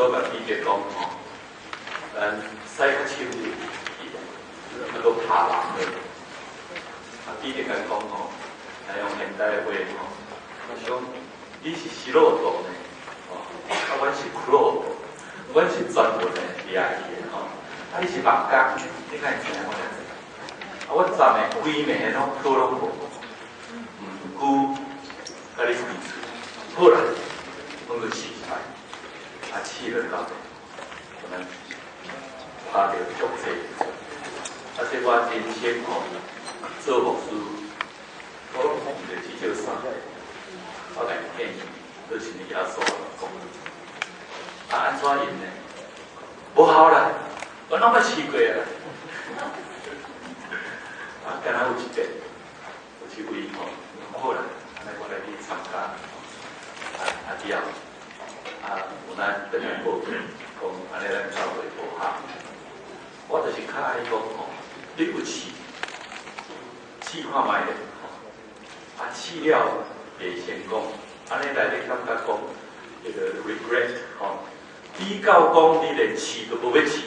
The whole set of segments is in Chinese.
我甲比较讲吼，咱使较深入，那个拍人的，比较甲讲吼，用现代话吼，讲你是素人呢，阮是苦労，阮是专门的厉害的吼，你是盲工，你敢会知影我咧？我站的规暝拢讨拢无，毋久，甲你开厝，好啦，阮就试来，试了到，可能拍着足济，这我人生吼做牧师，我碰着至少3个，我甲伊建议，就是你要做讲。安怎用呢？无效啦，我拢捌试过啊。敢若有一遍，有一位吼，好啦，安尼我来去参加，之后，有咱回来报告，讲安尼咱教会无效。我就是较爱讲吼，你有试，试看卖咧，试了袂成功，安尼内底感觉讲，迄个 regret 吼。比较讲你连试都无要试，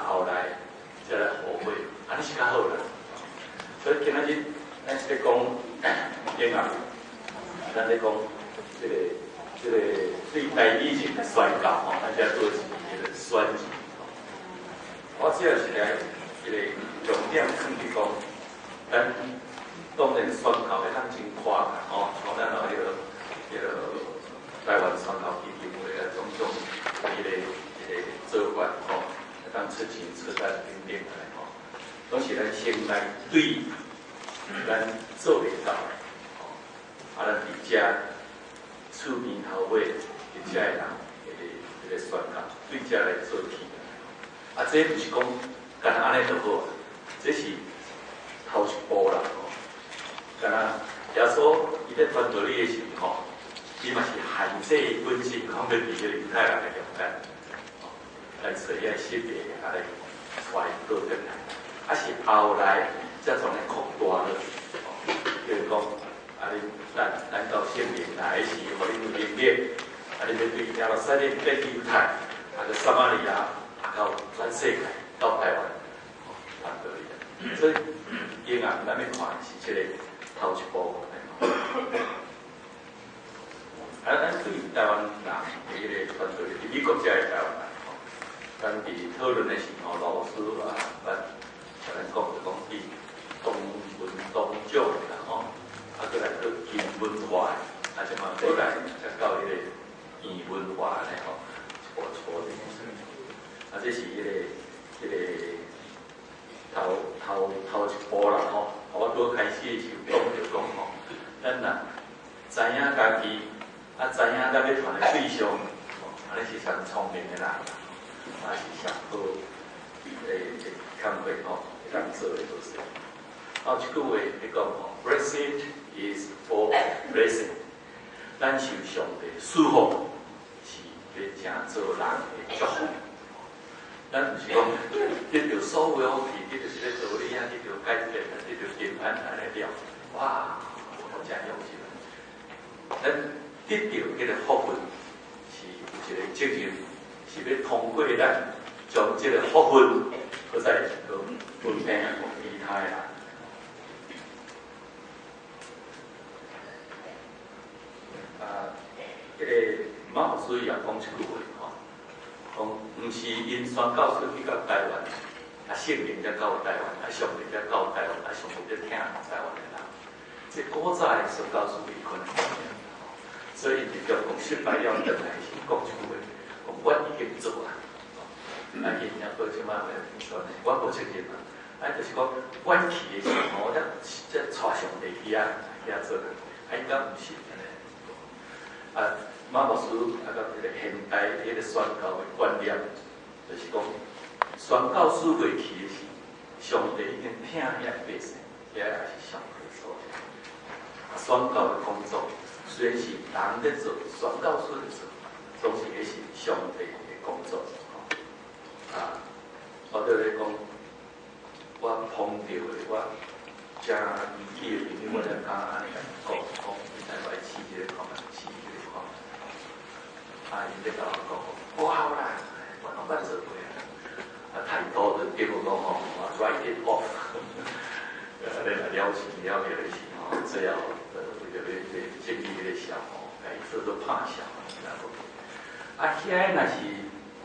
后来才来后悔，安尼是较好啦。所以今仔日咱是咧讲英啊，咱咧讲这个对待以前的宣教吼，咱才做一个选举。我主要是来一个重点放伫讲，咱当然宣教会当真快啦，吼，像咱迄个台湾宣教基金会啊，种种迄个做法吼，当出钱出力等等来吼，拢是咱先来对咱做袂到的，吼，咱伫遮厝边头尾，伫遮的人迄个宣教，对遮来做起来，这毋是讲干那安尼就好，这是头一步啦，吼，干那耶稣伊咧传道理的时候，伊嘛是限制本身，讲要伫个犹太人的中间，来找遐识别，来带倒转来，是后来才从来扩大了，就是讲，咱到圣灵来时，互恁有能力，恁要对亚罗塞勒变犹太，到撒玛利亚，到全世界，到台湾，传道理。所以，因啊，咱要看是这个头一步。咱对台湾人的迄个团队，伫美国遮的台湾人，咱伫讨论的时候，老师咱讲就讲伫东文东种啦吼，过来到近文化，即嘛过来才到迄个远文化咧吼，一步的。这是迄个头一步啦吼。我拄开始的时候讲就讲吼，咱若知影家己。知影咱要传的对象，安尼是上聪明的人，也是上好工课吼，会当做的做事。一句话你讲吼 ，Blessed is for blessing， 咱受上帝祝福，是要正做人的祝福。咱毋是讲得到所有福气，得到一个道理啊，得到解决啊，得到平安安尼了，哇，我真用心。咱得到迄个福分，是有一个责任，是要通过咱将这个福分，搁再分配给其他的人。迄个马老师也讲一句话吼，讲毋是因宣教出去到台湾，圣灵才到台湾，上帝才到台湾，上帝才听台湾的人。这古早的宣教书可能。所以就叫讲失败了，倒来是讲一句话，讲我已经做啊，因也无即马来说呢，我无责任啊，就是讲阮去的时候，才带上帝去做，应该毋是安尼。马牧师到迄个现代迄个宣教的观念，就是讲宣教师过去的时，上帝已经听遐百姓，遐也是上帝所听，宣教的工作。虽然是人在做，宣教师在做，总是也是上帝的工作。我对你讲，我碰到的我真义气的朋友，我才敢安尼讲，你才来试这个看，试这个看。因咧甲我讲，我好啦，我拢捌做过啊，太多的结果讲吼，write it off， 你来了解的是吼，最后为着要建立迄个小吼，哎，做做拍小，然后啊，遐若是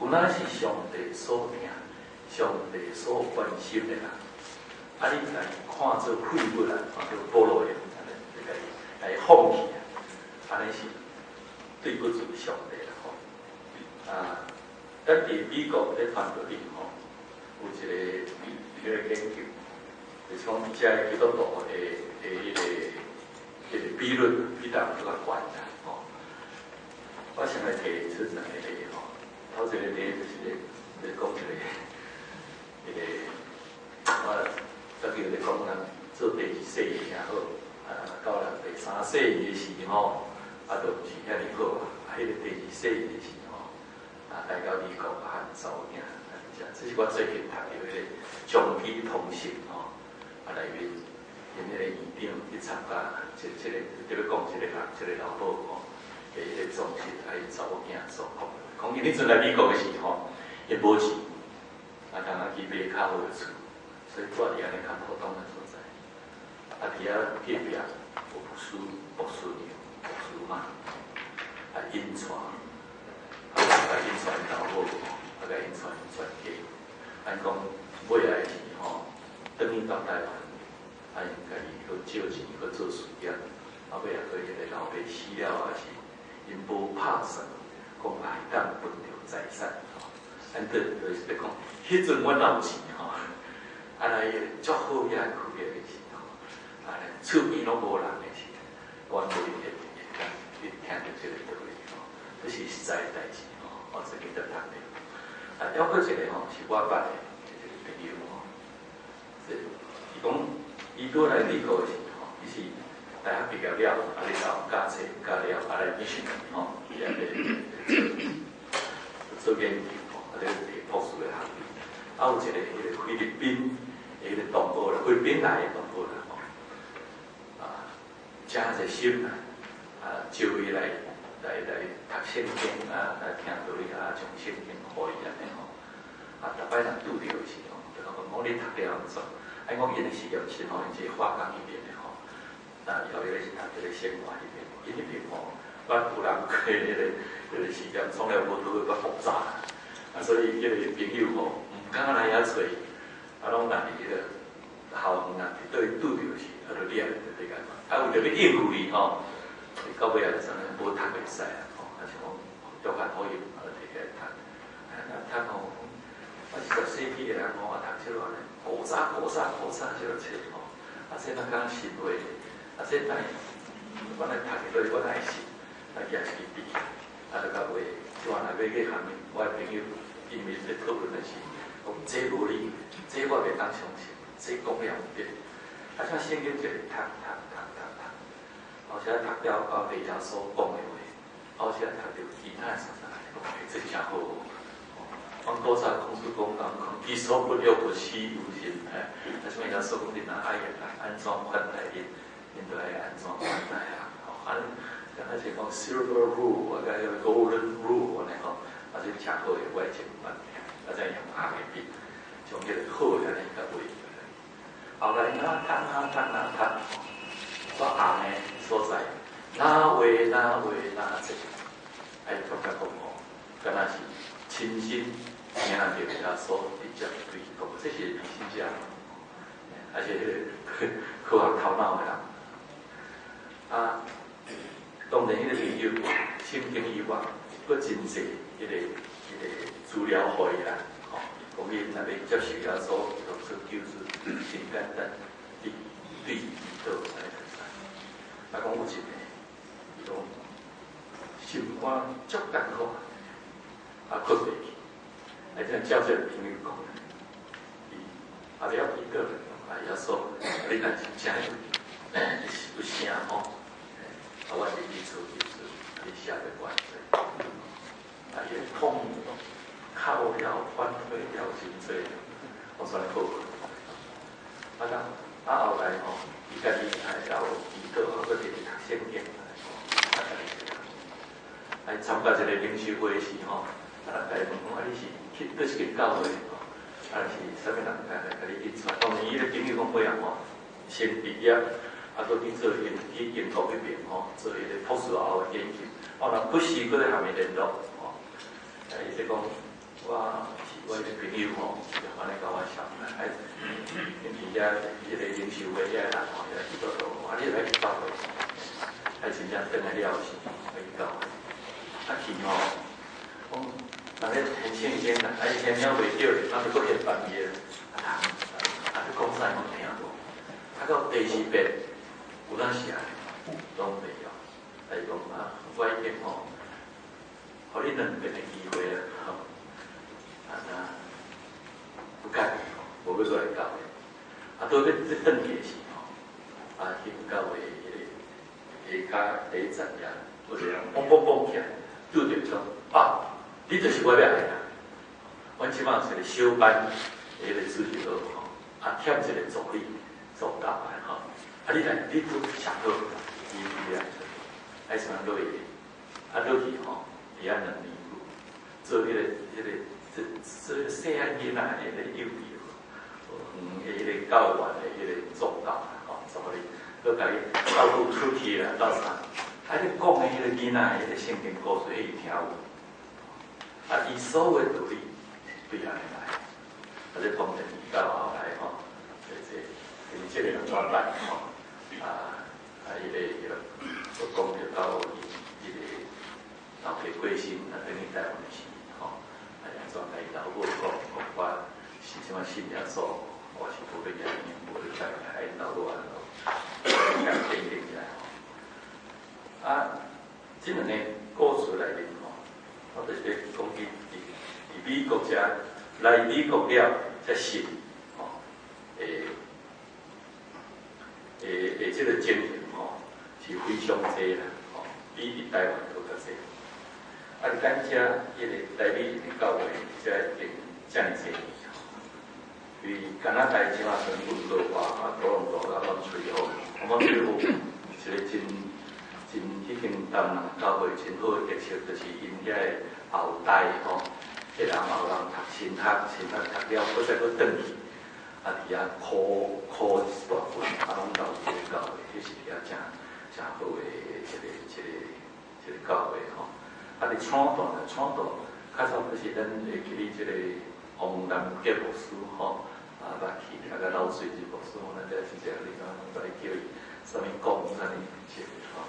有哪是上帝所听、上帝所关心的啦，啊，你来看做废物啦，看做菠萝的，来放弃啊，安尼是对不住上帝啦吼。啊，咱伫美国咧团队里吼，有一个研究，就是讲遮基督徒的迄个比率比咱较悬啦吼。我先来提出两个例吼，头一个例就是咧讲一个，我特别咧讲人做第二世也好，到人第三世的时吼，都毋是遐尼好啊。迄个第二世的时吼，来到美国汉走囝，这是我最近读到迄个长期通信吼，内面因迄个院长去参加，即个要讲即个老母吼，迄个总是爱查某囝所讲，讲因迄阵来美国的时吼，伊无钱，当去买较好的厝，所以住伫安尼较普通的所在，伫遐隔壁有博士嘛，因传，因传老母，因传家，按讲尾来的钱吼，等于到台湾，因家己去借钱去做事业，后尾也去迄个老爸死了也是，因无拍算，讲会当分着财产吼，咱就是咧讲，迄阵阮有钱吼，来足好也去个时候，厝边拢无人的时，阮袂去听到这个道理吼，这是实在代志吼，我最近在读的。还有一个吼，是我捌的一个朋友吼，伊讲伊过来美国的时候，伊是大学毕业了，咧到加册加了，来继续吼，也咧做研究吼，咧博士的学历。有一个迄个菲律宾的迄个同胞啦，菲律宾来的同胞啦吼，真热心啦，招伊来读圣经来听道理将圣经互伊安尼吼，逐摆人拄着的时候，就讲你读了安怎？讲因的事业是吼，因一个化工迄边的吼，后尾是读这个生活迄边，因迄边吼，我有人过迄个事业，从来无拄过捌复杂，所以迄个朋友吼，毋敢来遐找，拢若伫迄个校园对拄着是，就掠对个嘛，为着要应付伊吼。到尾也真诶无读袂使啊！吼，还是讲约翰好用，摕起来读。读吼，我是10世纪诶人讲，读即落咧，古早即落册吼。这咱讲信话，这咱我来读落，我来信，也是伫，就到尾，即话若要去下面，我诶朋友因为咧讨论的是，讲这无理，这我袂当相信，这讲了毋对。像圣经就读。而且读了到李家所讲的话，而且读到其他啥啥，这真好。阮多少公司讲己所不欲，勿施有心。什么叫所讲？你若爱安怎款待因，因就爱安怎款待啊。像那些讲 silver rule， 或者 golden rule 安尼吼，这真好的，我真捌听。这用红的笔，从迄个好的安尼甲画。后来读，我红的所在，哪话，爱感觉讲吼，敢若是亲身听到遐所直接对讲，这是理性者，而且迄个科学头脑的人。当然迄个朋友圣经以外，佫真济迄个资料互伊啦，吼，讲伊若要接受遐所救助，真简单，对到安尼。讲有一个，伊讲心肝足艰苦，困袂去。这照这个朋友讲，了伊个遐说，你若真正有声吼，我是去做，你写个关系，也痛靠了反对了真多，我说好。后来吼，伊家己有祈祷，或者是读圣经，来参加一个领袖会时吼，啊，来问讲你是去倒一间教会吼，是啥物人来你引出来？当然，伊个朋友讲咩吼，先毕业，搁去做去英国迄边吼，做迄个博士后的研究，若不时搁咧下面联络吼，伊就讲我迄个朋友吼，就安尼甲我想，因伫遐迄个领袖会遐人吼，去到你来去教会，真正等来了时，去教会，去吼，讲人咧很新鲜啦，以前了袂着，就搁现办业，就讲啥拢听无，到第4遍，有当时啊，拢袂晓，就讲我已经吼，互你2遍的机会啊，不干，无要过来教会，倒要转去时吼，去教会迄个下骹第一站呀，有一个人蹦起来，拄着讲你就是我要来啦。阮即摆是个小班，迄个主席佬吼，欠一个助理做教的吼，你来，你都上好，伊来做，还是落去，落去吼，伫2年做迄个细汉囡仔迄个幼稚迄个教员的迄个助教吼，助理，佮甲伊照顾出去啦，到啥？你讲的迄个囡仔迄个圣经故事，伊听有。伊所有的道理对安尼来，这当然到后来吼，这个人转来吼，迄个所讲着到伊个老爸过身，等于台湾的事吼，转来老母讲我是什么信仰所，我是无要养你，无要带来老母安咯，定起来吼。这两个故事内面吼，我就是讲伫美国遮来美国了，才信吼，这个经验吼是非常多啦，吼，比伫台湾搁较多。咱遮迄个台美的教会，遮已经遮尔济年，因为加拿大即马全部落话，多伦多甲阮吹好，阮吹好一个真已经当人教会真好的特色，就是因遐个后代吼。迄人嘛有人读神学读了，搁再搁转去，伫遐考一大份，拢到这个教会，迄是遐正好的一个教会吼。伫创岛较早就是咱会记哩这个洪南杰牧师吼，捌去个老水之牧师，咱这真正你讲来叫伊啥物讲啥物这个吼，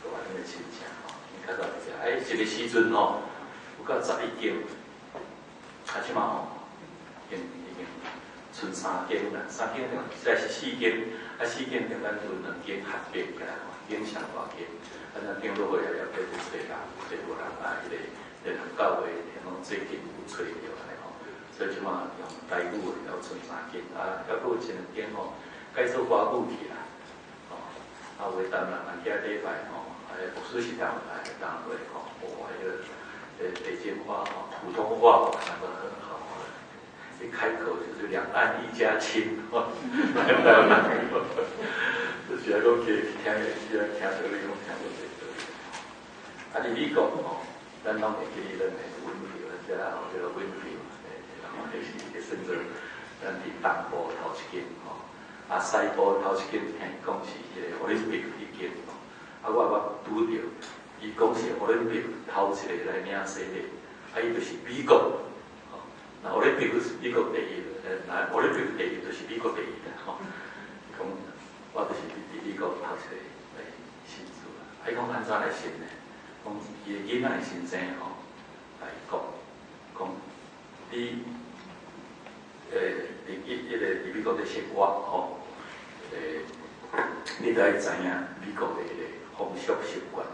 各位恁个亲戚吼，较早就是一个时阵吼，有到11间。即马吼，已经剩3间啦，3间了，现在是4间，4间了，咱就2间合并起来吼，间上大间，2间落去也要找人，找无人迄个联合教会，拢最近有找着安尼吼，所以即马用台语的了剩3间，还佫有1、2间吼，改做华语去啦，吼，有当人遐礼拜吼，牧师是当来会吼，迄个。北京话哈，普通话讲得很好，一开口就是两岸一家亲，就是讲去听个，听到你讲听到这个。伫美国吼，咱拢会记哩，咱的温票，遮吼叫做温票，然后迄是算做咱伫东部头一间吼，西部头一间听伊讲是迄个奥林匹克迄间吼，我拄着。伊讲是奥林匹克头一个来领洗礼，伊就是美国，吼，那奥林匹克是美国第一，那奥林匹克第一就是美国第一啦，吼。伊讲我就是伫美国头一个来信主啦。伊讲安怎来信呢？讲伊个囡仔的先生吼，来讲你伫美国咧生活吼，你都要知影美国的风俗习惯。